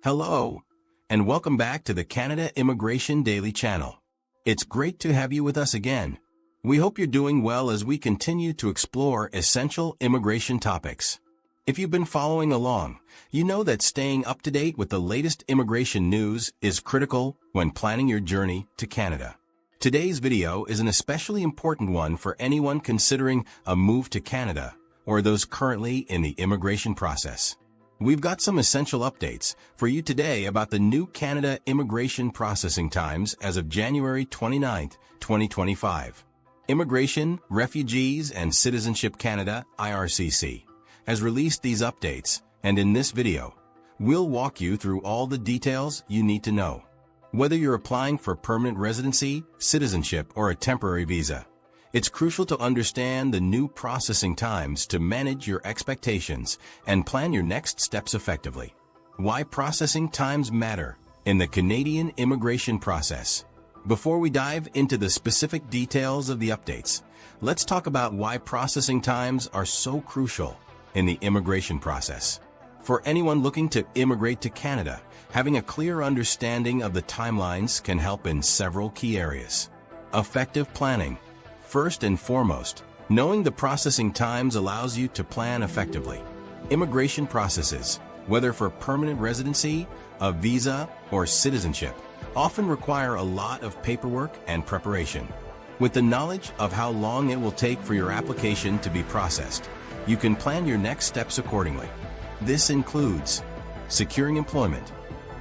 Hello, and welcome back to the Canada Immigration Daily Channel. It's great to have you with us again. We hope you're doing well as we continue to explore essential immigration topics. If you've been following along, you know that staying up to date with the latest immigration news is critical when planning your journey to Canada. Today's video is an especially important one for anyone considering a move to Canada or those currently in the immigration process. We've got some essential updates for you today about the new Canada immigration processing times as of January 29, 2025. Immigration, Refugees, and Citizenship Canada, IRCC, has released these updates, and in this video, we'll walk you through all the details you need to know. Whether you're applying for permanent residency, citizenship, or a temporary visa, it's crucial to understand the new processing times to manage your expectations and plan your next steps effectively. Why processing times matter in the Canadian immigration process. Before we dive into the specific details of the updates, let's talk about why processing times are so crucial in the immigration process. For anyone looking to immigrate to Canada, having a clear understanding of the timelines can help in several key areas. Effective planning. First and foremost, knowing the processing times allows you to plan effectively. Immigration processes, whether for permanent residency, a visa, or citizenship, often require a lot of paperwork and preparation. With the knowledge of how long it will take for your application to be processed, you can plan your next steps accordingly. This includes securing employment.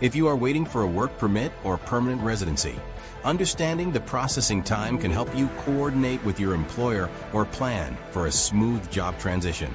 If you are waiting for a work permit or permanent residency, understanding the processing time can help you coordinate with your employer or plan for a smooth job transition.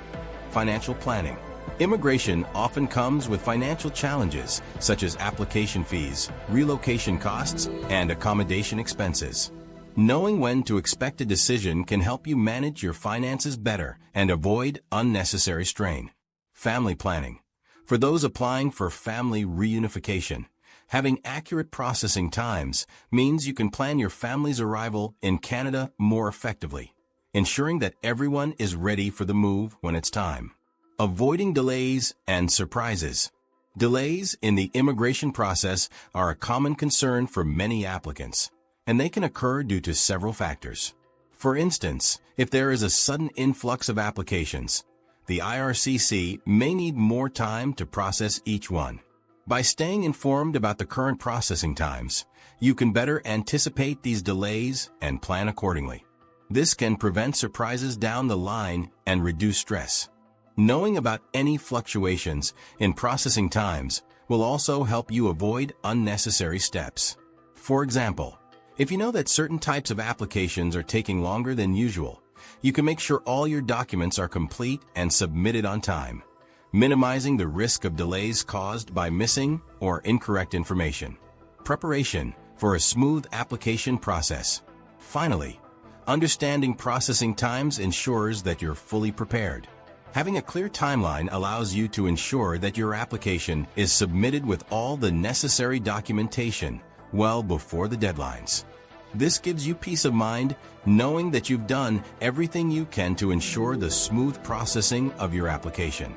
Financial planning. Immigration often comes with financial challenges such as application fees, relocation costs, and accommodation expenses. Knowing when to expect a decision can help you manage your finances better and avoid unnecessary strain. Family planning. For those applying for family reunification, having accurate processing times means you can plan your family's arrival in Canada more effectively, ensuring that everyone is ready for the move when it's time. Avoiding delays and surprises. Delays in the immigration process are a common concern for many applicants, and they can occur due to several factors. For instance, if there is a sudden influx of applications, the IRCC may need more time to process each one. By staying informed about the current processing times, you can better anticipate these delays and plan accordingly. This can prevent surprises down the line and reduce stress. Knowing about any fluctuations in processing times will also help you avoid unnecessary steps. For example, if you know that certain types of applications are taking longer than usual, you can make sure all your documents are complete and submitted on time, minimizing the risk of delays caused by missing or incorrect information. Preparation for a smooth application process. Finally, understanding processing times ensures that you're fully prepared. Having a clear timeline allows you to ensure that your application is submitted with all the necessary documentation well before the deadlines. This gives you peace of mind knowing that you've done everything you can to ensure the smooth processing of your application.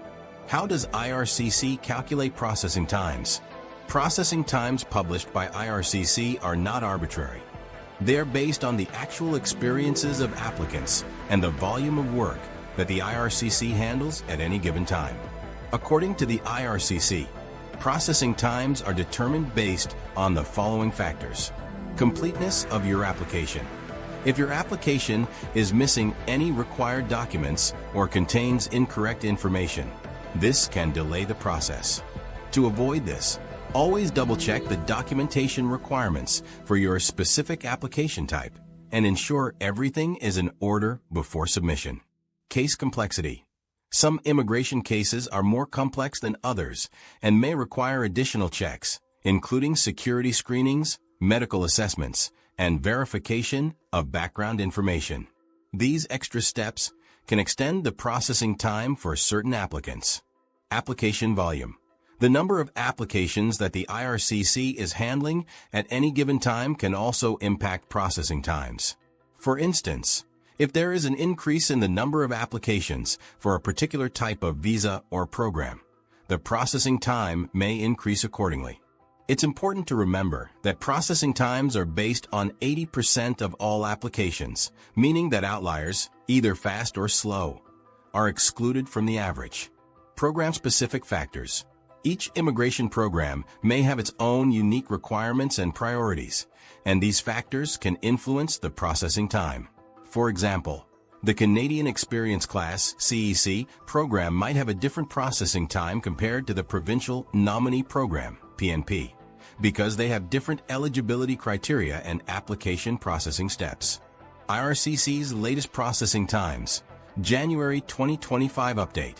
How does IRCC calculate processing times? Processing times published by IRCC are not arbitrary. They are based on the actual experiences of applicants and the volume of work that the IRCC handles at any given time. According to the IRCC, processing times are determined based on the following factors. Completeness of your application. If your application is missing any required documents or contains incorrect information, this can delay the process. To avoid this, always double-check the documentation requirements for your specific application type and ensure everything is in order before submission. Case complexity. Some immigration cases are more complex than others and may require additional checks, including security screenings, medical assessments, and verification of background information. These extra steps can extend the processing time for certain applicants. Application volume. The number of applications that the IRCC is handling at any given time can also impact processing times. For instance, if there is an increase in the number of applications for a particular type of visa or program, the processing time may increase accordingly. It's important to remember that processing times are based on 80% of all applications, meaning that outliers, either fast or slow, are excluded from the average. Program-specific factors. Each immigration program may have its own unique requirements and priorities, and these factors can influence the processing time. For example, the Canadian Experience Class (CEC) program might have a different processing time compared to the Provincial Nominee Program (PNP), because they have different eligibility criteria and application processing steps. IRCC's latest processing times, January 2025 update.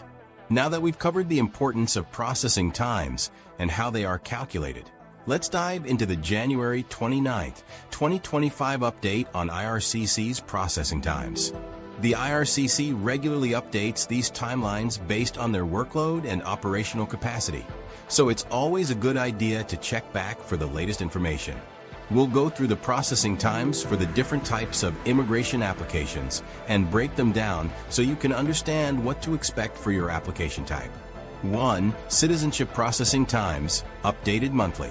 Now that we've covered the importance of processing times and how they are calculated, let's dive into the January 29, 2025 update on IRCC's processing times. The IRCC regularly updates these timelines based on their workload and operational capacity, so it's always a good idea to check back for the latest information. We'll go through the processing times for the different types of immigration applications and break them down so you can understand what to expect for your application type. 1. Citizenship processing times, updated monthly.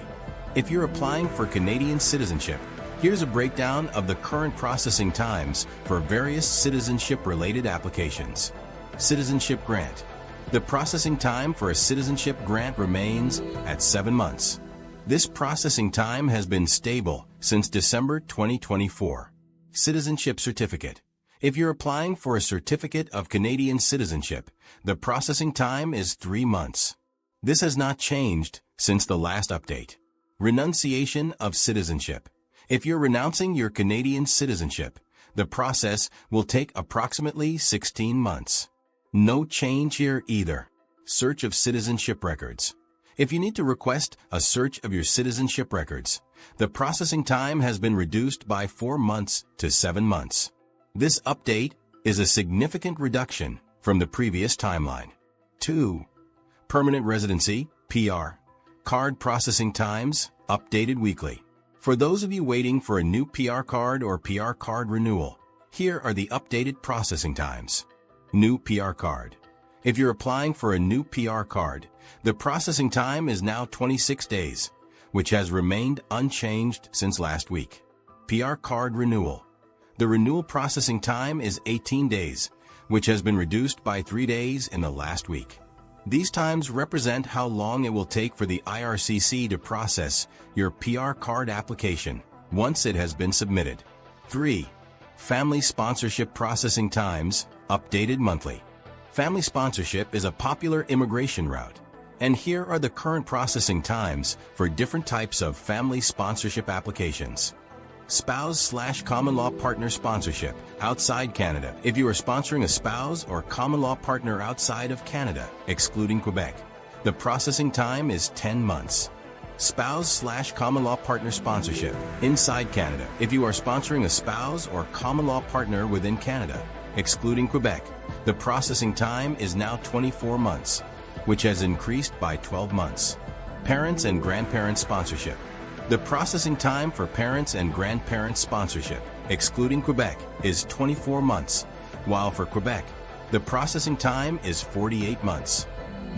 If you're applying for Canadian citizenship, here's a breakdown of the current processing times for various citizenship-related applications. Citizenship grant. The processing time for a citizenship grant remains at 7 months. This processing time has been stable since December 2024. Citizenship certificate. If you're applying for a certificate of Canadian citizenship, the processing time is 3 months. This has not changed since the last update. Renunciation of citizenship. If you're renouncing your Canadian citizenship, the process will take approximately 16 months. No change here either. Search of citizenship records. If you need to request a search of your citizenship records, the processing time has been reduced by 4 months to 7 months. This update is a significant reduction from the previous timeline. 2. Permanent residency, PR. Card processing times, updated weekly. For those of you waiting for a new PR card or PR card renewal, here are the updated processing times. New PR card. If you're applying for a new PR card, the processing time is now 26 days, which has remained unchanged since last week. PR card renewal. The renewal processing time is 18 days, which has been reduced by 3 days in the last week. These times represent how long it will take for the IRCC to process your PR card application once it has been submitted. 3. Family sponsorship processing times, updated monthly. Family sponsorship is a popular immigration route, and here are the current processing times for different types of family sponsorship applications. Spouse/common law partner sponsorship outside Canada. If you are sponsoring a spouse or common law partner outside of Canada, excluding Quebec, the processing time is 10 months. Spouse/common law partner sponsorship inside Canada. If you are sponsoring a spouse or common law partner within Canada, excluding Quebec, the processing time is now 24 months, which has increased by 12 months. Parents and grandparent sponsorship. The processing time for parents and grandparent sponsorship, excluding Quebec, is 24 months, while for Quebec, the processing time is 48 months.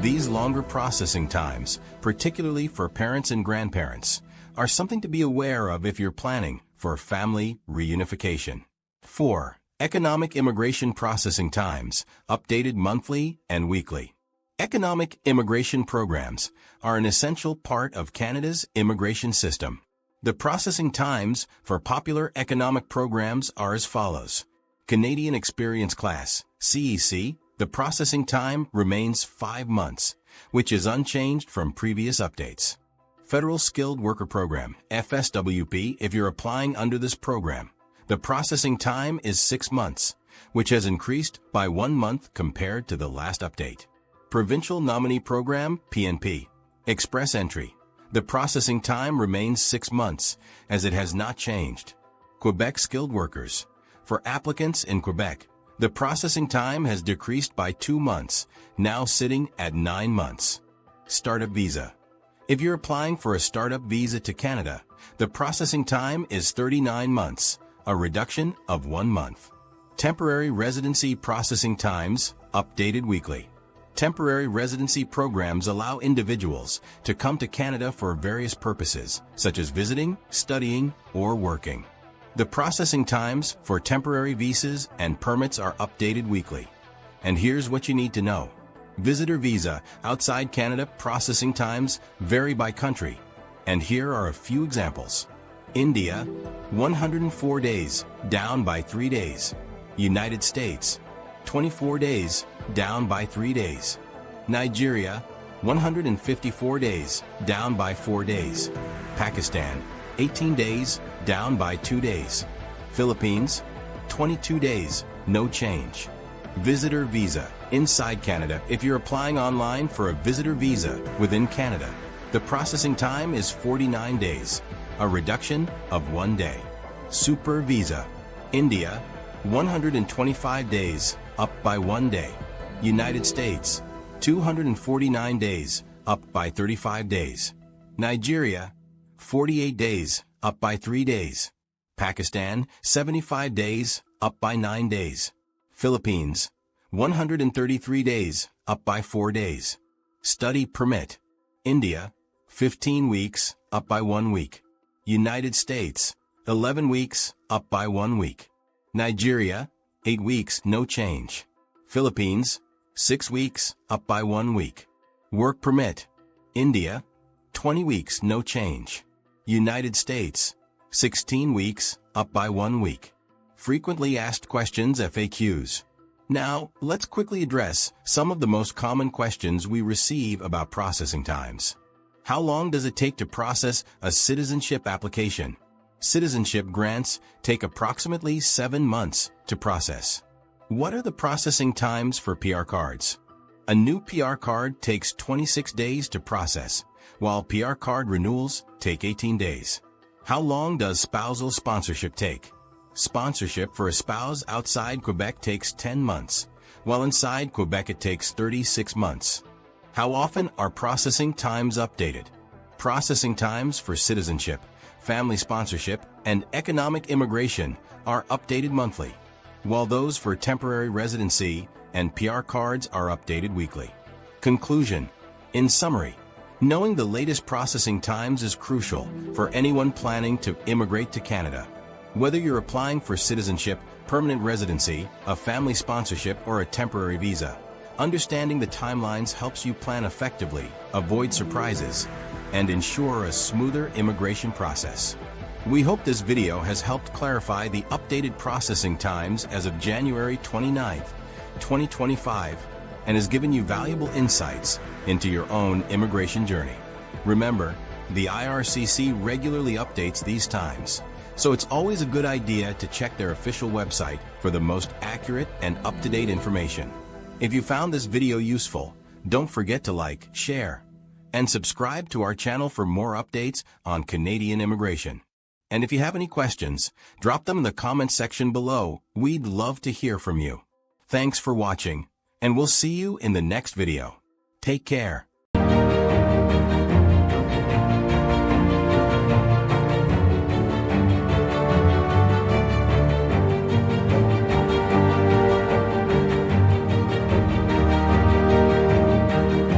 These longer processing times, particularly for parents and grandparents, are something to be aware of if you're planning for family reunification. 4. Economic immigration processing times, updated monthly and weekly. Economic immigration programs are an essential part of Canada's immigration system. The processing times for popular economic programs are as follows. Canadian Experience Class, CEC, the processing time remains 5 months, which is unchanged from previous updates. Federal Skilled Worker Program, FSWP, if you're applying under this program, the processing time is 6 months, which has increased by 1 month compared to the last update. Provincial Nominee Program, PNP. Express Entry. The processing time remains 6 months, as it has not changed. Quebec Skilled Workers. For applicants in Quebec, the processing time has decreased by 2 months, now sitting at 9 months. Startup Visa. If you're applying for a startup visa to Canada, the processing time is 39 months, a reduction of 1 month. Temporary residency processing times, updated weekly. Temporary residency programs allow individuals to come to Canada for various purposes, such as visiting, studying, or working. The processing times for temporary visas and permits are updated weekly. And here's what you need to know. Visitor visa outside Canada processing times vary by country, and here are a few examples. India, 104 days, down by 3 days. United States, 24 days, down by 3 days. Nigeria, 154 days, down by 4 days. Pakistan, 18 days, down by 2 days. Philippines, 22 days, no change. Visitor visa inside Canada. If you're applying online for a visitor visa within Canada, the processing time is 49 days, a reduction of 1 day. Super visa. India, 125 days, up by 1 day. United States, 249 days, up by 35 days. Nigeria, 48 days, up by 3 days. Pakistan, 75 days, up by 9 days. Philippines, 133 days, up by 4 days. Study permit. India, 15 weeks, up by 1 week. United States, 11 weeks, up by 1 week. Nigeria, 8 weeks, no change. Philippines, 6 weeks, up by 1 week. Work permit. India, 20 weeks, no change. United States, 16 weeks, up by 1 week. Frequently asked questions FAQs. Now, let's quickly address some of the most common questions we receive about processing times. How long does it take to process a citizenship application? Citizenship grants take approximately 7 months to process. What are the processing times for PR cards? A new PR card takes 26 days to process, while PR card renewals take 18 days. How long does spousal sponsorship take? Sponsorship for a spouse outside Quebec takes 10 months, while inside Quebec it takes 36 months. How often are processing times updated? Processing times for citizenship, family sponsorship, and economic immigration are updated monthly, while those for temporary residency and PR cards are updated weekly. Conclusion. In summary, knowing the latest processing times is crucial for anyone planning to immigrate to Canada. Whether you're applying for citizenship, permanent residency, a family sponsorship, or a temporary visa, understanding the timelines helps you plan effectively, avoid surprises, and ensure a smoother immigration process. We hope this video has helped clarify the updated processing times as of January 29, 2025, and has given you valuable insights into your own immigration journey. Remember, the IRCC regularly updates these times, so it's always a good idea to check their official website for the most accurate and up-to-date information. If you found this video useful, don't forget to like, share, and subscribe to our channel for more updates on Canadian immigration. And if you have any questions, drop them in the comment section below. We'd love to hear from you. Thanks for watching, and we'll see you in the next video. Take care.